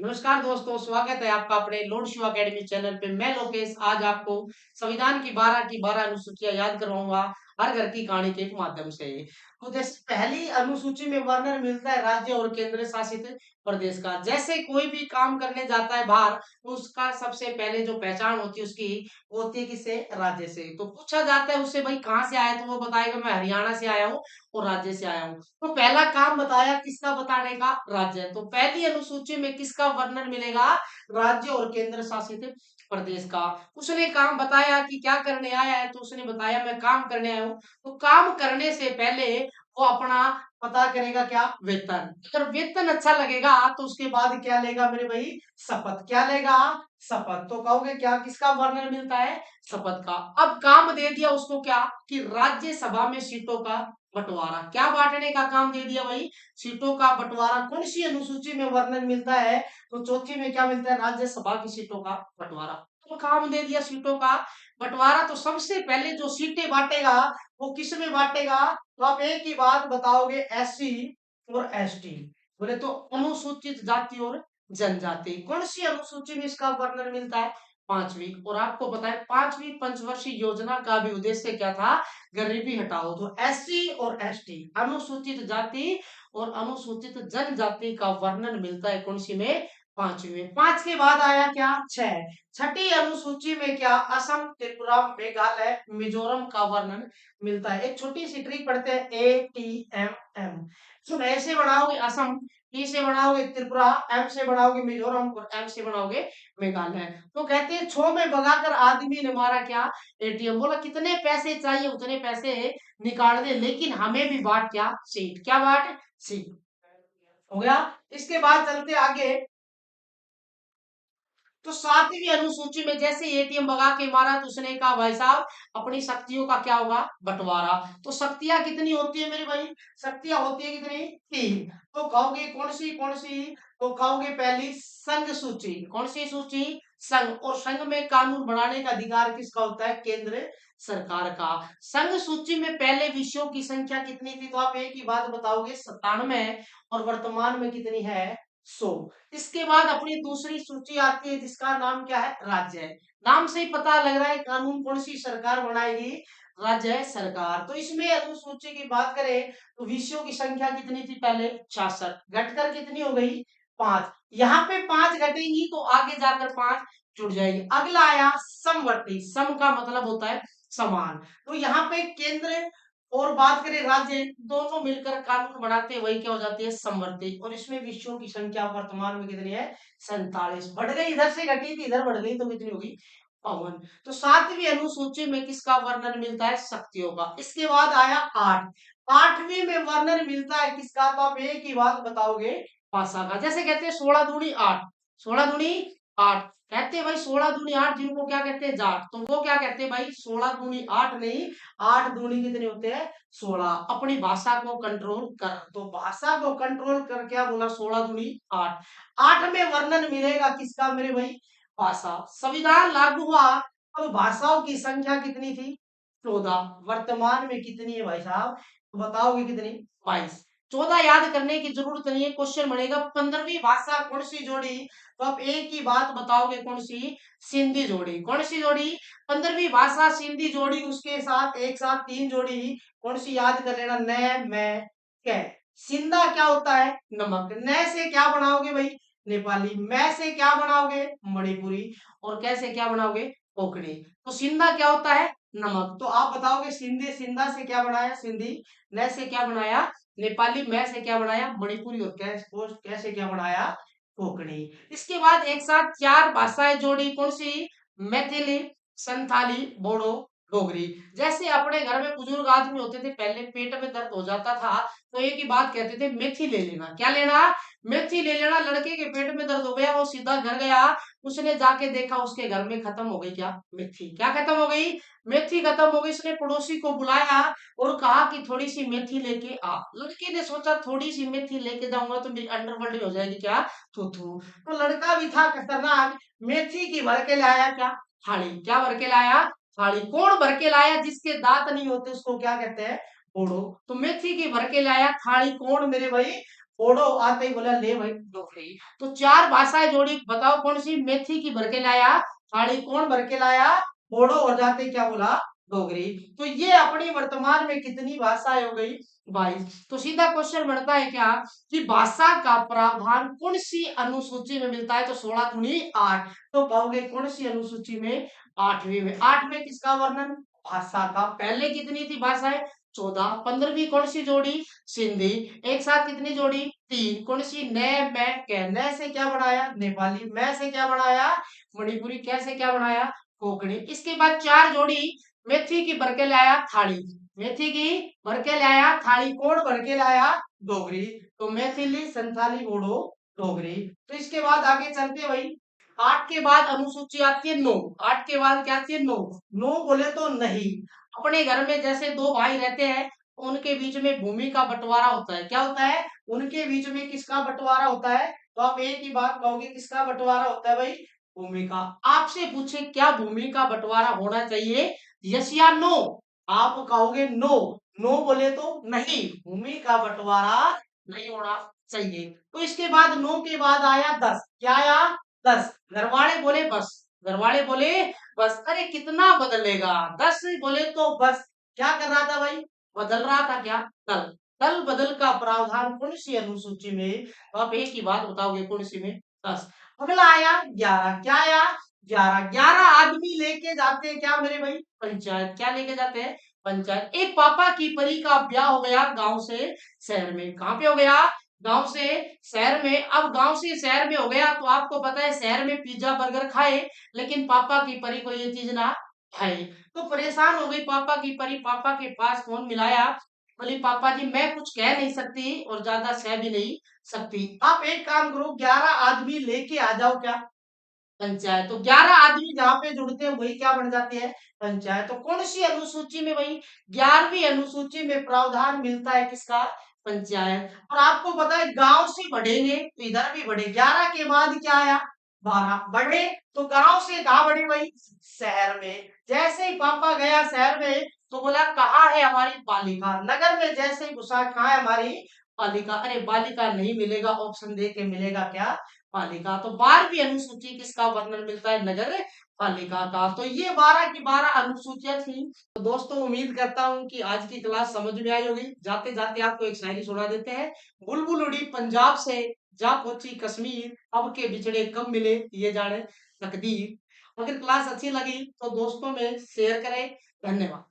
नमस्कार दोस्तों, स्वागत है आपका अपने लॉर्ड शिव एकेडमी चैनल पे। मैं लोकेश आज आपको संविधान की 12 अनुसूचियां याद करवाऊंगा हर घर की कहानी के माध्यम से। तो जैसे पहली अनुसूची में वर्णन मिलता है राज्य और केंद्र शासित प्रदेश का। जैसे कोई भी काम करने जाता है बाहर, तो उसका सबसे पहले जो पहचान होती है उसकी, वो होती है किससे? राज्य से। तो पूछा जाता है उससे, भाई कहाँ से आया? तो वो बताएगा मैं हरियाणा से आया हूँ और राज्य से आया हूँ। तो पहला काम बताया किसका? बताने का, राज्य। तो पहली अनुसूची में किसका वर्णन मिलेगा? राज्य और केंद्र शासित प्रदेश का। उसने काम बताया कि क्या करने आया है, तो उसने बताया मैं काम करने आया हूँ। तो काम करने से पहले वो अपना पता करेगा क्या? वेतन। अगर वेतन अच्छा लगेगा तो उसके बाद क्या लेगा मेरे भाई? शपथ। क्या लेगा? शपथ। तो कहोगे क्या किसका वर्णन मिलता है? शपथ का। अब काम दे दिया उसको क्या? कि राज्यसभा में सीटों का बंटवारा। क्या बांटने का काम दे दिया भाई? सीटों का बंटवारा। कौन सी अनुसूची में वर्णन मिलता है? तो चौथी में क्या मिलता है? राज्यसभा की सीटों का बंटवारा। तो काम दे दिया सीटों का बंटवारा। तो सबसे पहले जो सीटें बांटेगा वो किस में बांटेगा? तो आप एक ही बात बताओगे, एससी और एसटी। बोले तो अनुसूचित जाति और जनजाति। कौन सी अनुसूची में इसका वर्णन मिलता है? पांचवी। और आपको पता है पांचवी पंचवर्षीय योजना का भी उद्देश्य क्या था? गरीबी हटाओ। तो एससी और एसटी, अनुसूचित जाति और अनुसूचित जनजाति का वर्णन मिलता है कौन सी में? पांचवी में। पांच के बाद आया क्या? छह। छठी अनुसूची में क्या? असम, त्रिपुरा, मेघालय, मिजोरम का वर्णन मिलता है। एक छोटी सी ट्रिक पढ़ते हैं, ATMM। सुन, ए से बनाओगे असम, टी से बनाओगे त्रिपुरा, एम से बनाओगे मिजोरम और एम से बनाओगे मेघालय। तो कहते हैं छो में भगाकर आदमी ने मारा क्या? ATM। बोला कितने पैसे चाहिए उतने पैसे निकाल दे, लेकिन हमें भी बांट क्या? सीट। क्या बांट? सीट। हो गया। इसके बाद चलते आगे। तो सातवीं अनुसूची में जैसे एटीएम भगा के मारा, तो उसने कहा भाई साहब अपनी शक्तियों का क्या होगा? बंटवारा। तो शक्तियां कितनी होती है मेरे भाई? शक्तियां होती है कितनी? तीन। तो कहोगे कौन सी कौन सी? तो कहोगे पहली संघ सूची। कौन सी सूची? संघ। और संघ में कानून बनाने का अधिकार किसका होता है? केंद्र सरकार का। संघ सूची में पहले विषयों की संख्या कितनी थी? तो आप एक ही बात बताओगे, 97। और वर्तमान में कितनी है? 100। इसके बाद अपनी दूसरी सूची आती है जिसका नाम क्या है? राज्य है। नाम से ही पता लग रहा है कानून कौन सी सरकार बनाएगी? राज्य सरकार। तो इसमें अनुसूची की बात करें तो विषयों की संख्या कितनी थी पहले? 66। घटकर कितनी हो गई? 5। यहाँ पे 5 घटेगी तो आगे जाकर 5 जुड़ जाएगी। अगला आया समवर्ती। सम का मतलब होता है समान। तो यहाँ पे केंद्र और बात करें राज्य, दोनों मिलकर कानून बनाते हैं, वही क्या हो जाती है? समवर्ती। और इसमें विषयों की संख्या वर्तमान में कितनी है? 47। बढ़ गई, इधर से घटी थी इधर बढ़ गई तो कितनी होगी? 52। तो सातवीं अनुसूची में किसका वर्णन मिलता है? शक्तियों का। इसके बाद आया 8। आठवीं में वर्णन मिलता है किसका? तो आप एक ही बात बताओगे, भाषा का। जैसे कहते हैं 16 दूनी 8, 16 दूनी 8। कहते हैं भाई 16 दूनी 8, जिनको क्या कहते हैं? जाट। तो वो क्या कहते हैं भाई? 16 दूनी 8 नहीं, 8 दूनी कितने होते हैं? 16। अपनी भाषा को कंट्रोल कर। तो भाषा को कंट्रोल कर क्या बोला? 16 दूनी 8। 8 में वर्णन मिलेगा किसका मेरे भाई? भाषा। संविधान लागू हुआ अब भाषाओं की संख्या कितनी थी? 14। वर्तमान में कितनी है भाई साहब? तो बताओगे कितनी? 22। 14 याद करने की जरूरत नहीं है, क्वेश्चन बनेगा 15वीं भाषा कौन सी जोड़ी? तो आप एक ही बात बताओगे, कौन सी? सिंधी जोड़ी। कौन सी जोड़ी? 15वीं भाषा सिंधी जोड़ी। उसके साथ एक साथ 3 जोड़ी कौन सी याद कर लेना? न, मैं, कै। सिंधा क्या होता है? नमक। न से क्या बनाओगे भाई? नेपाली। मैं से क्या बनाओगे? मणिपुरी। और कैसे क्या बनाओगे? कोंकणी। तो सिंधा क्या होता है? नमक। तो आप बताओगे सिंधी, सिंधा से क्या बनाया? सिंधी। न से क्या बनाया? नेपाली। मैं से क्या बनाया? मणिपुरी। और कैसे क्या बनाया? कोंकणी। इसके बाद एक साथ 4 भाषाएं जोड़ी, कौन सी? मैथिली, संथाली, बोडो, डोगरी। जैसे अपने घर में बुजुर्ग आदमी होते थे, पहले पेट में दर्द हो जाता था तो एक ही बात कहते थे, मेथी ले लेना। क्या लेना? मेथी ले लेना। लड़के के पेट में दर्द हो गया, वो सीधा घर गया, उसने जाके देखा उसके घर में खत्म हो गई क्या? मेथी। क्या खत्म हो गई? मेथी खत्म हो गई। उसने पड़ोसी को बुलाया और कहा कि थोड़ी सी मेथी लेके आ। लड़के ने सोचा थोड़ी सी मेथी लेके जाऊंगा तो मेरी अंडरवर्ल्ड हो जाएगी क्या? थू। तो लड़का भी था खतरनाक, मेथी की भर के लाया क्या? थाली। क्या भर के लाया? थाली। कौन भर के लाया? जिसके दांत नहीं होते उसको क्या कहते हैं? ओढ़ो। तो मेथी की भर के लाया थाली कौन मेरे भाई? ओढ़ो आते ही बोला ले भाई डोगरी। तो चार भाषाएं जोड़ी, बताओ कौन सी? मेथी की भर के लाया थाली, कौन भर के लाया? ओढ़ो, और जाते ही क्या बोला? डोगरी। तो ये अपनी वर्तमान में कितनी भाषाएं हो गई? 22। तो सीधा क्वेश्चन बनता है क्या कि भाषा का प्रावधान कौन सी अनुसूची में मिलता है? तो 16 दूनी 8। तो कहोगे कौन सी अनुसूची में? 8वीं में। 8 में किसका वर्णन? भाषा का। पहले कितनी थी भाषाएं? 14। 15वीं कौन सी जोड़ी? सिंधी। एक साथ कितनी जोड़ी? 3। कौन सी? न मैं कै, न से क्या बनाया? नेपाली। मैं से क्या बनाया? मणिपुरी। कैसे क्या बनाया? कोंकणी। इसके बाद 4 जोड़ी, मेथी की भर के लाया थाली, मेथी की भर के लाया थाली, कौन भर के लाया? डोगरी। तो मैथिली, संथाली, बोडो, डोगरी। तो इसके बाद आगे चलते भाई, 8 के बाद अनुसूची आती है 9। 8 के बाद क्या आती है? 9। 9 बोले तो नहीं। अपने घर में जैसे दो भाई रहते हैं, उनके बीच में भूमि का बंटवारा होता है। क्या होता है? उनके बीच में किसका बंटवारा होता है? तो आप एक ही बात कहोगे, किसका बंटवारा होता है भाई? भूमि का। आपसे पूछे क्या भूमि का बंटवारा होना चाहिए? यस या नो? आप कहोगे नो। नो बोले तो नहीं, भूमि का बंटवारा नहीं होना चाहिए। तो इसके बाद 9 के बाद आया 10। क्या आया? 10। घरवाले बोले बस, घरवाले बोले बस। अरे कितना बदलेगा? 10 बोले तो बस। क्या कर रहा था भाई? बदल रहा था क्या? तल। तल बदल का प्रावधान कौन सी अनुसूची में? तो आप एक ही बात बताओगे, कौन सी में? 10। अगला आया 11। क्या आया? 11। 11 आदमी लेके जाते हैं क्या मेरे भाई? पंचायत। क्या लेके जाते हैं? पंचायत। एक पापा की परी का ब्याह हो गया गांव से शहर में। कहां पे हो गया? गांव से शहर में। अब गांव से शहर में हो गया तो आपको पता है शहर में पिज्जा बर्गर खाए, लेकिन पापा की परी को ये चीज ना खाए। तो परेशान हो गई पापा की परी, पापा के पास फोन मिलाया, बोली पापा जी मैं कुछ कह नहीं सकती और ज्यादा सह भी नहीं सकती, आप एक काम करो 11 आदमी लेके आ जाओ क्या? पंचायत। तो 11 आदमी जहां पे जुड़ते हैं वही क्या बन जाते हैं? पंचायत। तो कौन सी अनुसूची में भाई? 11वीं अनुसूची में प्रावधान मिलता है किसका? पंचायत। और आपको पता है गांव से बढ़ेंगे तो इधर भी बढ़े। 11 के बाद क्या आया? 12 बढ़े। तो गांव से कहा बढ़े भाई? शहर में। जैसे ही पापा गया शहर में तो बोला कहाँ है हमारी बालिका? नगर में जैसे ही घुसा, कहाँ है हमारी बालिका? अरे बालिका नहीं मिलेगा, ऑप्शन दे के मिलेगा क्या? पालिका। तो 12वीं अनुसूची किसका वर्णन मिलता है? नगर पालिका का। तो ये 12 की 12 अनुसूचियां थी। तो दोस्तों उम्मीद करता हूँ कि आज की क्लास समझ में आई होगी। जाते जाते आपको एक शायरी सुना देते हैं। बुलबुल उड़ी पंजाब से, जा पहुंची कश्मीर, अब के बिछड़े कब मिले ये जाने तकदीर। अगर क्लास अच्छी लगी तो दोस्तों में शेयर करें। धन्यवाद।